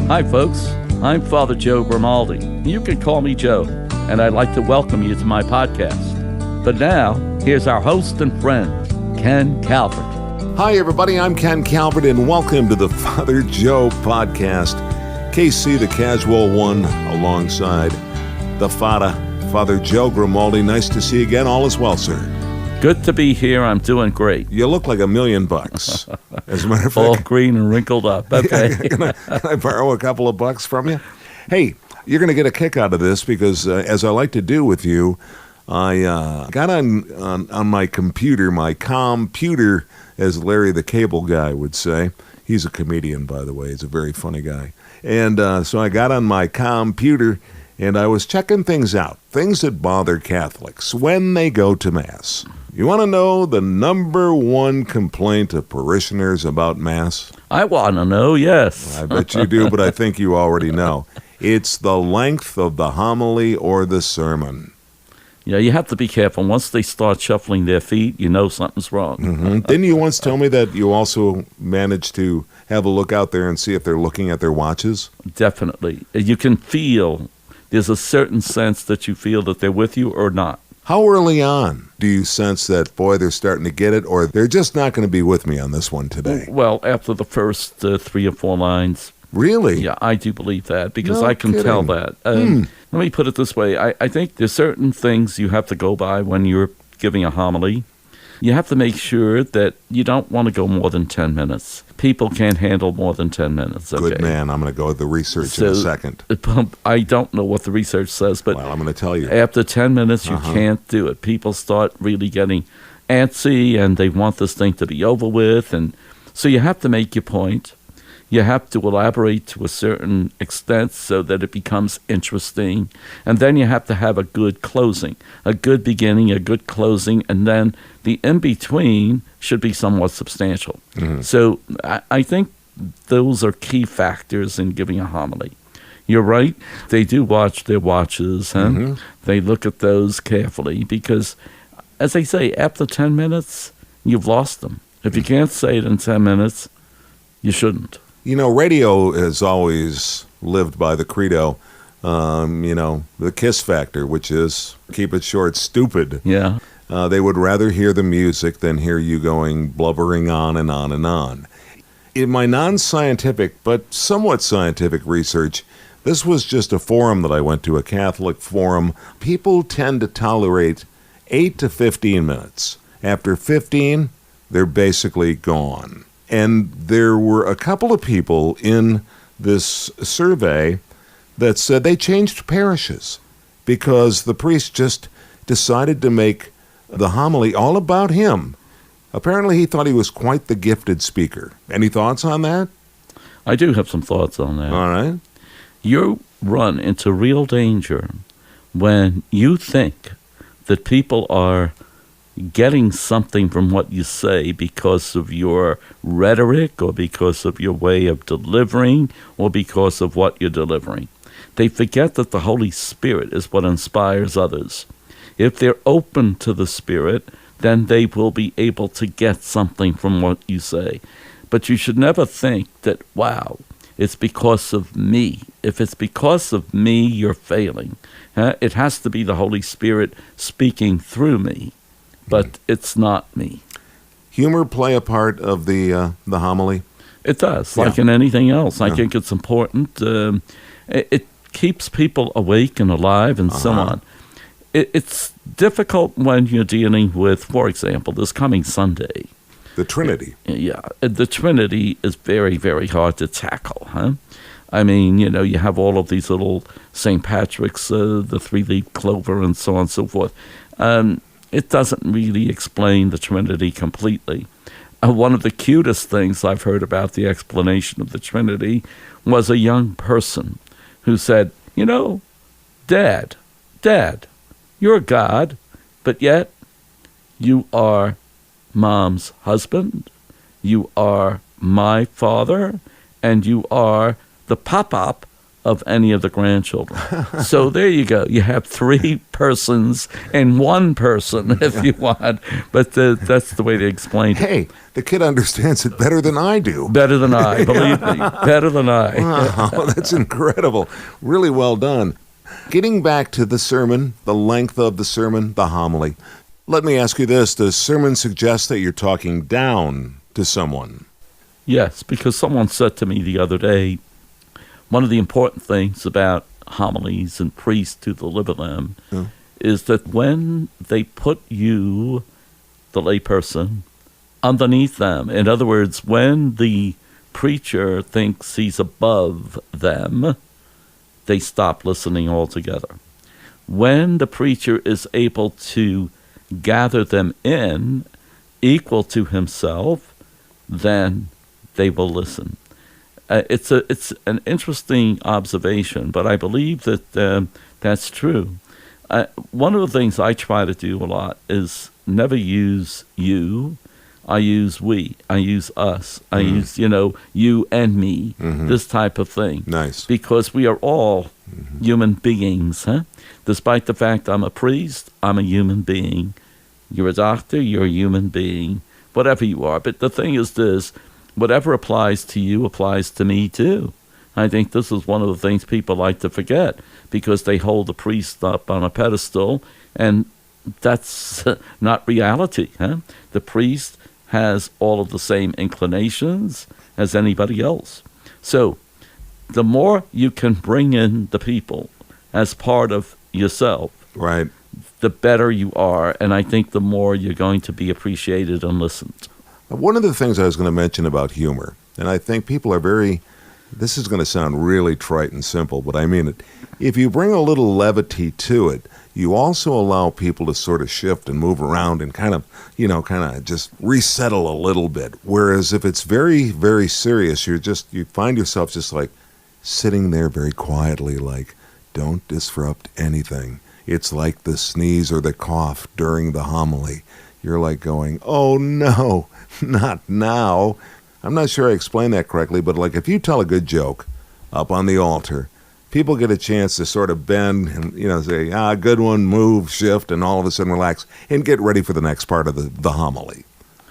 Hi, folks. I'm Father Joe Grimaldi. You can call me Joe, and I'd like to welcome you to my podcast. But now, here's our host and friend, Ken Calvert. Hi, everybody. I'm Ken Calvert, and welcome to the Father Joe podcast. KC, the casual one, alongside the Father Joe Grimaldi. Nice to see you again. All is well, sir. Good to be here. I'm doing great. You look like $1 million. As a matter of fact, all green and wrinkled up. Okay. Can I borrow a couple of bucks from you? Hey, you're going to get a kick out of this because, as I like to do with you, I got on my computer, as Larry the Cable Guy would say. He's a comedian, by the way. He's a very funny guy. And so I got on my computer, and I was checking things out, things that bother Catholics when they go to Mass. You want to know the number one complaint of parishioners about Mass? I want to know, yes. I bet you do, but I think you already know. It's the length of the homily or the sermon. Yeah, you have to be careful. Once they start shuffling their feet, you know something's wrong. Mm-hmm. Didn't you once tell me that you also managed to have a look out there and see if they're looking at their watches? Definitely. You can feel, there's a certain sense that you feel that they're with you or not. How early on do you sense that, boy, they're starting to get it, or they're just not going to be with me on this one today? Well, after the first 3 or 4 lines. Really? Yeah, I do believe that because No I can kidding. tell that. Let me put it this way. I think there's certain things you have to go by when you're giving a homily. You have to make sure that you don't want to go more than 10 minutes. People can't handle more than 10 minutes. Okay? Good man. I'm going to go with the research in a second. I don't know what the research says, but well, I'm going to tell you. After 10 minutes, you can't do it. People start really getting antsy, and they want this thing to be over with. And so you have to make your point. You have to elaborate to a certain extent so that it becomes interesting. And then you have to have a good closing, a good beginning, a good closing, and then the in-between should be somewhat substantial. Mm-hmm. So I think those are key factors in giving a homily. You're right. They do watch their watches. Huh? Mm-hmm. They look at those carefully because, as they say, after 10 minutes, you've lost them. If you can't say it in 10 minutes, you shouldn't. You know, radio has always lived by the credo, the KISS factor, which is, keep it short, stupid. Yeah. They would rather hear the music than hear you blubbering on and on and on. In my non-scientific but somewhat scientific research, this was just a forum that I went to, a Catholic forum. People tend to tolerate 8 to 15 minutes. After 15, they're basically gone. And there were a couple of people in this survey that said they changed parishes because the priest just decided to make the homily all about him. Apparently he thought he was quite the gifted speaker. Any thoughts on that? I do have some thoughts on that. All right. You run into real danger when you think that people are getting something from what you say because of your rhetoric or because of your way of delivering or because of what you're delivering. They forget that the Holy Spirit is what inspires others. If they're open to the Spirit, then they will be able to get something from what you say. But you should never think that, wow, it's because of me. If it's because of me, you're failing. It has to be the Holy Spirit speaking through me. But it's not me. Humor play a part of the homily? It does, like in anything else. I think it's important. It keeps people awake and alive and so on. It's difficult when you're dealing with, for example, this coming Sunday. The Trinity. Yeah, the Trinity is very, very hard to tackle, huh? I mean, you have all of these little St. Patrick's, the 3-leaf clover and so on and so forth. It doesn't really explain the Trinity completely. One of the cutest things I've heard about the explanation of the Trinity was a young person who said, Dad, you're God, but yet you are Mom's husband, you are my father, and you are the pop-up of any of the grandchildren. So there you go. You have three persons and one person, if you want. But that's the way they explained it. Hey, the kid understands it better than I do. Better than I, believe me. Better than I. Wow, that's incredible. Really well done. Getting back to the sermon, the length of the sermon, the homily, let me ask you this. Does sermon suggest that you're talking down to someone? Yes, because someone said to me the other day, one of the important things about homilies and priests who deliver them is that when they put you, the layperson, underneath them, in other words, when the preacher thinks he's above them, they stop listening altogether. When the preacher is able to gather them in, equal to himself, then they will listen. It's an interesting observation, but I believe that that's true. One of the things I try to do a lot is never use you. I use we. I use us. I use, you and me, this type of thing. Nice. Because we are all human beings. Despite the fact I'm a priest, I'm a human being. You're a doctor, you're a human being, whatever you are. But the thing is this, whatever applies to you applies to me too. I think this is one of the things people like to forget because they hold the priest up on a pedestal, and that's not reality. The priest has all of the same inclinations as anybody else. So the more you can bring in the people as part of yourself, right, the better you are, and I think the more you're going to be appreciated and listened. One of the things I was going to mention about humor, and I think people are very, this is going to sound really trite and simple, but I mean it. If you bring a little levity to it, you also allow people to sort of shift and move around and kind of just resettle a little bit. Whereas if it's very, very serious, you find yourself just like sitting there very quietly, like, don't disrupt anything. It's like the sneeze or the cough during the homily. You're like going, oh no, not now. I'm not sure I explained that correctly, but like if you tell a good joke up on the altar, people get a chance to sort of bend and, say, good one, move, shift, and all of a sudden relax and get ready for the next part of the homily.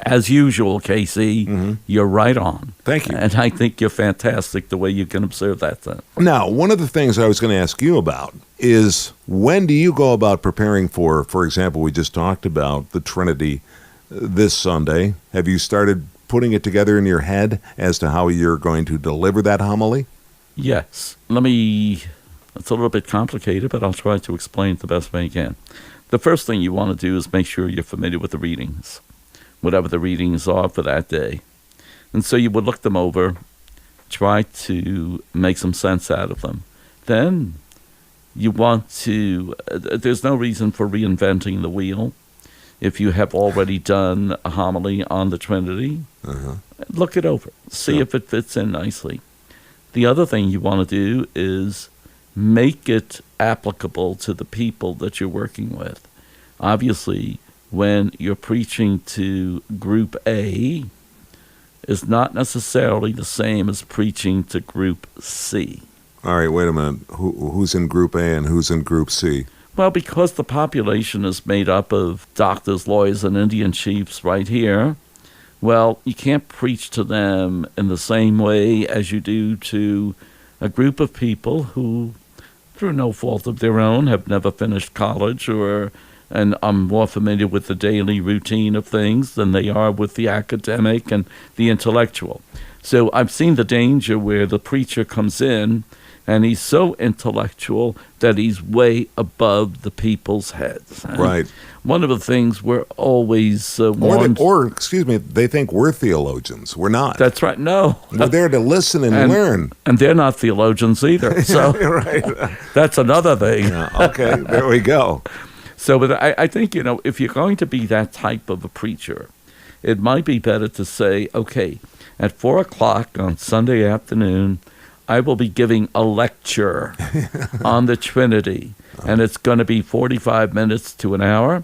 As usual, Casey, you're right on. Thank you. And I think you're fantastic the way you can observe that thing. Now, one of the things I was going to ask you about is when do you go about preparing for example, we just talked about the Trinity this Sunday. Have you started putting it together in your head as to how you're going to deliver that homily? Yes. It's a little bit complicated, but I'll try to explain it the best way I can. The first thing you want to do is make sure you're familiar with the readings, whatever the readings are for that day. And so you would look them over, try to make some sense out of them. Then you want to, there's no reason for reinventing the wheel. If you have already done a homily on the Trinity, look it over, see if it fits in nicely. The other thing you want to do is make it applicable to the people that you're working with. Obviously, when you're preaching to Group A, is not necessarily the same as preaching to Group C. All right, wait a minute. Who's in Group A and who's in Group C? Well, because the population is made up of doctors, lawyers, and Indian chiefs right here, well, you can't preach to them in the same way as you do to a group of people who, through no fault of their own, have never finished college and are more familiar with the daily routine of things than they are with the academic and the intellectual. So I've seen the danger where the preacher comes in and he's so intellectual that he's way above the people's heads. Right. One of the things we're always warned... they think we're theologians. We're not. That's right. No. We're there to listen and learn. And they're not theologians either. So right. That's another thing. Yeah, okay, there we go. So but I think, if you're going to be that type of a preacher, it might be better to say, okay, at 4 o'clock on Sunday afternoon, I will be giving a lecture on the Trinity, and it's going to be 45 minutes to an hour.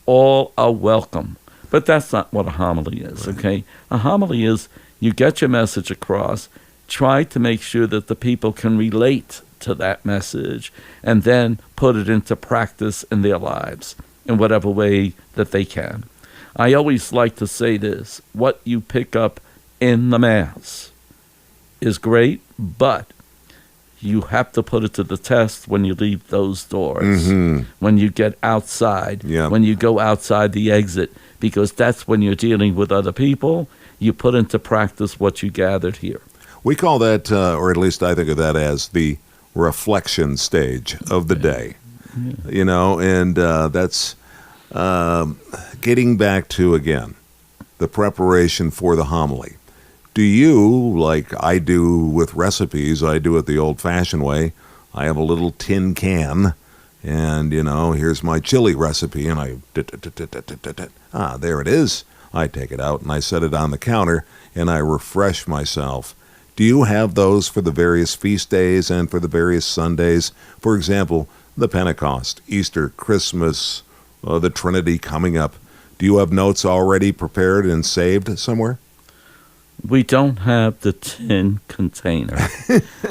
All are welcome. But that's not what a homily is, okay? A homily is you get your message across, try to make sure that the people can relate to that message and then put it into practice in their lives in whatever way that they can. I always like to say this: what you pick up in the Mass is great, but you have to put it to the test when you leave those doors, when you get outside, when you go outside the exit, because that's when you're dealing with other people. You put into practice what you gathered here. We call that, or at least I think of that as the reflection stage of the day. You know, and that's getting back to, again, the preparation for the homily. Do you, like I do with recipes, I do it the old-fashioned way. I have a little tin can, and, you know, here's my chili recipe, and I, there it is. I take it out, and I set it on the counter, and I refresh myself. Do you have those for the various feast days and for the various Sundays? For example, the Pentecost, Easter, Christmas, the Trinity coming up. Do you have notes already prepared and saved somewhere? We don't have the tin container,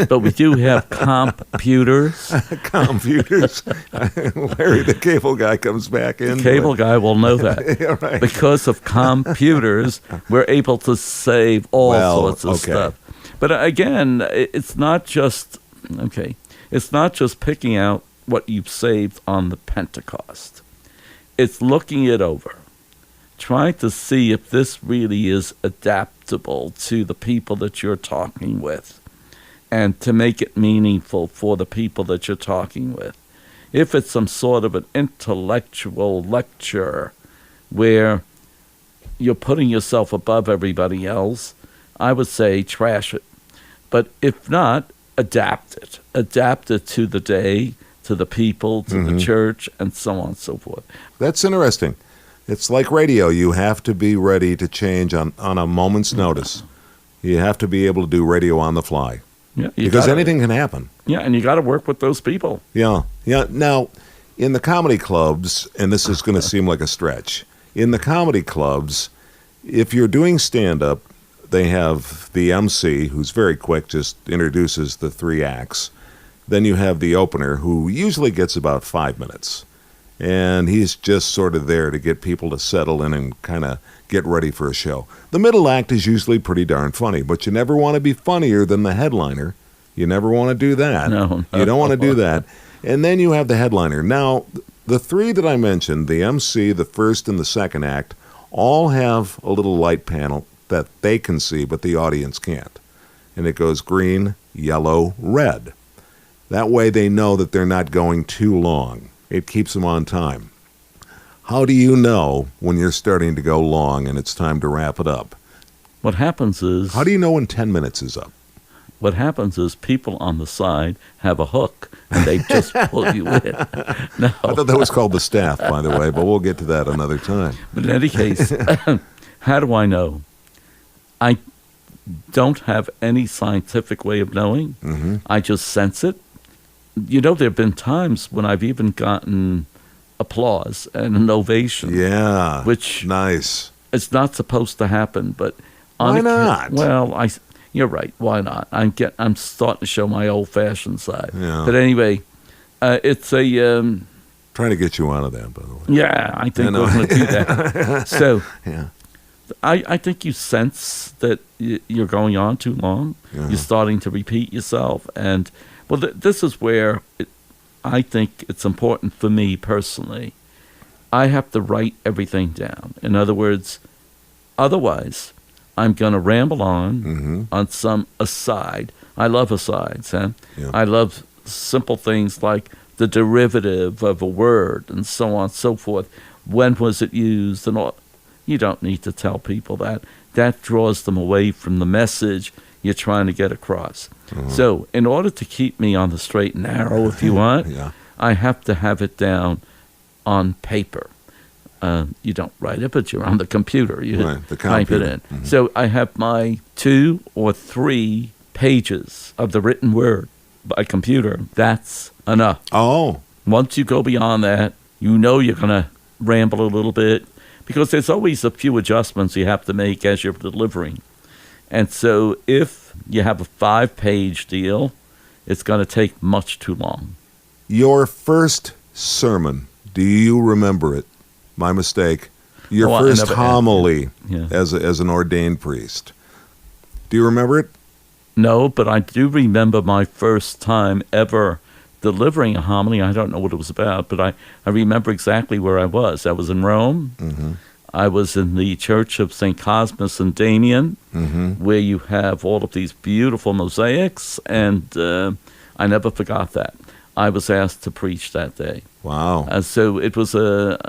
but we do have computers. Computers. Larry, the cable guy, comes back in. The cable guy will know that. Yeah, right. Because of computers, we're able to save all sorts of stuff. But again, it's not just picking out what you've saved on the Pentecost. It's looking it over, trying to see if this really is adaptable to the people that you're talking with and to make it meaningful for the people that you're talking with. If it's some sort of an intellectual lecture where you're putting yourself above everybody else, I would say trash it. But if not, adapt it. Adapt it to the day, to the people, to the church, and so on and so forth. That's interesting. It's like radio. You have to be ready to change on a moment's notice. You have to be able to do radio on the fly. Yeah, because anything can happen. Yeah, and you got to work with those people. Yeah. Now, in the comedy clubs, and this is going to seem like a stretch, in the comedy clubs, if you're doing stand-up, they have the MC, who's very quick, just introduces the 3 acts. Then you have the opener, who usually gets about 5 minutes. And he's just sort of there to get people to settle in and kind of get ready for a show. The middle act is usually pretty darn funny, but you never want to be funnier than the headliner. You never want to do that. No. You don't want to do that. And then you have the headliner. Now, the 3 that I mentioned, the MC, the first, and the second act, all have a little light panel that they can see, but the audience can't. And it goes green, yellow, red. That way they know that they're not going too long. It keeps them on time. How do you know when you're starting to go long and it's time to wrap it up? What happens is... How do you know when 10 minutes is up? What happens is people on the side have a hook, and they just pull you in. No. I thought that was called the staff, by the way, but we'll get to that another time. But in any case, how do I know? I don't have any scientific way of knowing. Mm-hmm. I just sense it. You know, there have been times when I've even gotten applause and an ovation. Yeah, which nice. It's not supposed to happen, but why not? Well, you're right. Why not? I'm starting to show my old-fashioned side. Yeah. But anyway, it's a trying to get you out of that, by the way. Yeah, I think we're going to do that. So, yeah. I think you sense that you're going on too long. Yeah. You're starting to repeat yourself, and this is where I think it's important for me personally. I have to write everything down. In other words, otherwise, I'm going to ramble on some aside. I love asides. Huh? Yeah. I love simple things like the derivative of a word and so on and so forth. When was it used and all. You don't need to tell people that. That draws them away from the message you're trying to get across. So in order to keep me on the straight and narrow, if you want, yeah. I have to have it down on paper. You don't write it, but you're on the computer. You type it in. Mm-hmm. So I have my 2 or 3 pages of the written word by computer. That's enough. Oh. Once you go beyond that, you know you're going to ramble a little bit, because there's always a few adjustments you have to make as you're delivering. And so if you have a 5-page deal it's going to take much too long. Your first sermon, do you remember it? My mistake. Your first homily as an ordained priest. Do you remember it? No, but I do remember my first time ever delivering a homily. I don't know what it was about, but I remember exactly where I was. I was in Rome. Mm-hmm. I was in the Church of St. Cosmas and Damian, where you have all of these beautiful mosaics, and I never forgot that. I was asked to preach that day. Wow. So it was a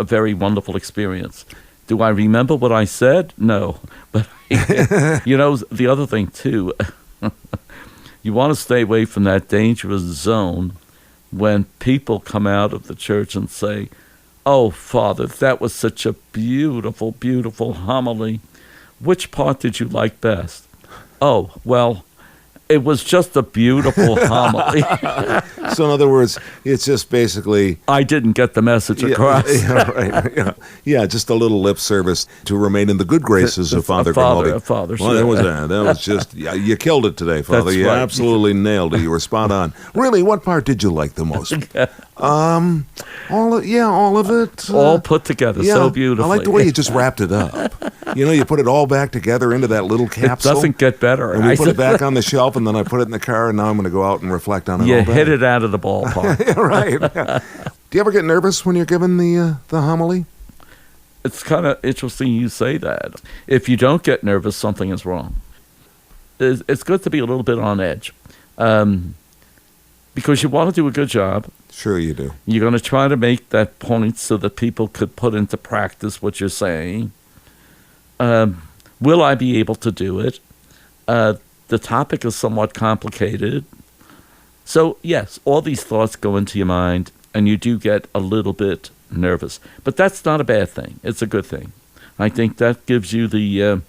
very wonderful experience. Do I remember what I said? No. But, the other thing, too, you want to stay away from that dangerous zone when people come out of the church and say, "Oh, Father, that was such a beautiful, beautiful homily. Which part did you like best?" "Oh, well, it was just a beautiful homily." So in other words, it's just basically... I didn't get the message across. Yeah, just a little lip service to remain in the good graces of Father Grimaldi. Well, that was just... you killed it today, Father. That's you right. absolutely nailed it. You were spot on. Really, what part did you like the most? All of it. All put together so beautifully. I like the way you just wrapped it up. You put it all back together into that little capsule. It doesn't get better. And we put it back on the shelf, and then I put it in the car, and now I'm going to go out and reflect on it all You day. hit it out of the ballpark. Yeah, right. Yeah. Do you ever get nervous when you're giving the homily? It's kind of interesting you say that. If you don't get nervous, something is wrong. It's good to be a little bit on edge. Because you want to do a good job. Sure you do. You're going to try to make that point so that people could put into practice what you're saying. Will I be able to do it? The topic is somewhat complicated. So, yes, all these thoughts go into your mind, and you do get a little bit nervous. But that's not a bad thing. It's a good thing. I think that gives you the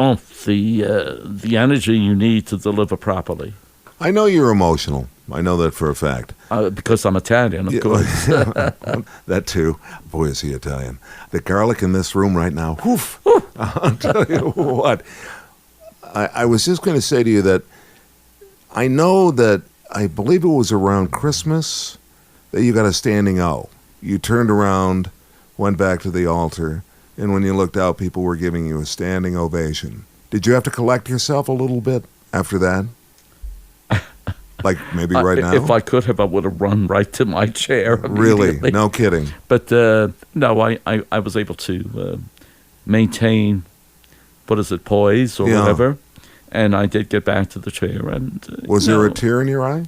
oomph, the energy you need to deliver properly. I know you're emotional. I know that for a fact. Because I'm Italian, of course. That too. Boy, is he Italian. The garlic in this room right now, whoof. I'll tell you what. I was just going to say to you that I know that I believe it was around Christmas that you got a standing O. You turned around, went back to the altar, and when you looked out, people were giving you a standing ovation. Did you have to collect yourself a little bit after that? Like maybe right now? If I could have, I would have run right to my chair. Really? No kidding. But no, I was able to maintain, poise or whatever. And I did get back to the chair. And was there a tear in your eye?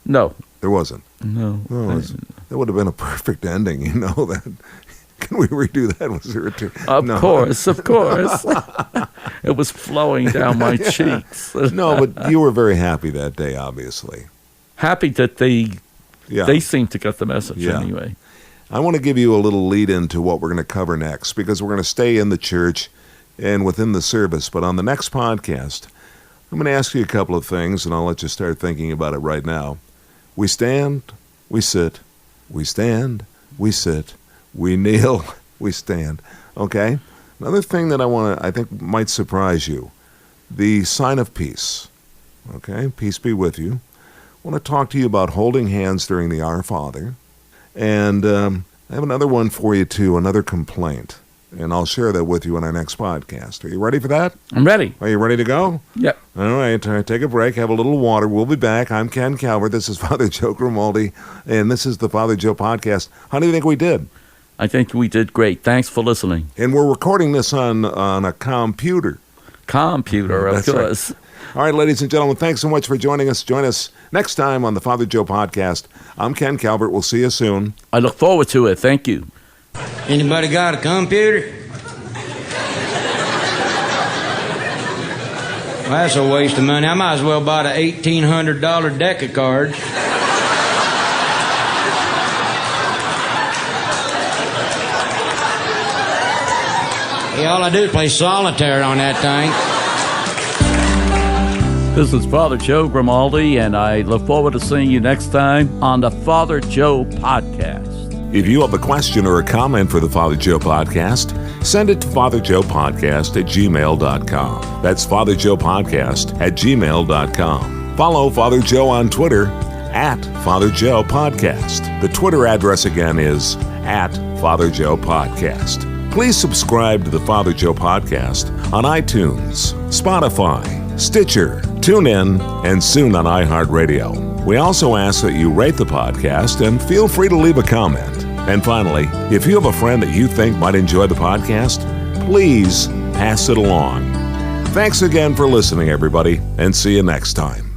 No. There wasn't? No. That would have been a perfect ending, that. Can we redo that? Was there a tear? Of course. It was flowing down my cheeks. No, but you were very happy that day, obviously. Happy that they seemed to get the message anyway. I want to give you a little lead into what we're going to cover next, because we're going to stay in the church and within the service. But on the next podcast, I'm going to ask you a couple of things, and I'll let you start thinking about it right now. We stand, we sit, we stand, we sit, we kneel, we stand. Okay? Another thing that I think might surprise you, the sign of peace. Okay? Peace be with you. I want to talk to you about holding hands during the Our Father. And I have another one for you, too, another complaint. And I'll share that with you in our next podcast. Are you ready for that? I'm ready. Are you ready to go? Yep. All right. Take a break. Have a little water. We'll be back. I'm Ken Calvert. This is Father Joe Grimaldi. And this is the Father Joe Podcast. How do you think we did? I think we did great. Thanks for listening. And we're recording this on a computer. Of course. Right. All right, ladies and gentlemen, thanks so much for joining us. Join us next time on the Father Joe Podcast. I'm Ken Calvert. We'll see you soon. I look forward to it. Thank you. Anybody got a computer? Well, that's a waste of money. I might as well buy the $1,800 deck of cards. Yeah, all I do is play solitaire on that thing. This is Father Joe Grimaldi, and I look forward to seeing you next time on the Father Joe Podcast. If you have a question or a comment for the Father Joe Podcast, send it to fatherjoepodcast@gmail.com. That's fatherjoepodcast@gmail.com. Follow Father Joe on Twitter at Father Joe Podcast. The Twitter address again is at Father Joe Podcast. Please subscribe to the Father Joe Podcast on iTunes, Spotify, Stitcher, TuneIn, and soon on iHeartRadio. We also ask that you rate the podcast and feel free to leave a comment. And finally, if you have a friend that you think might enjoy the podcast, please pass it along. Thanks again for listening, everybody, and see you next time.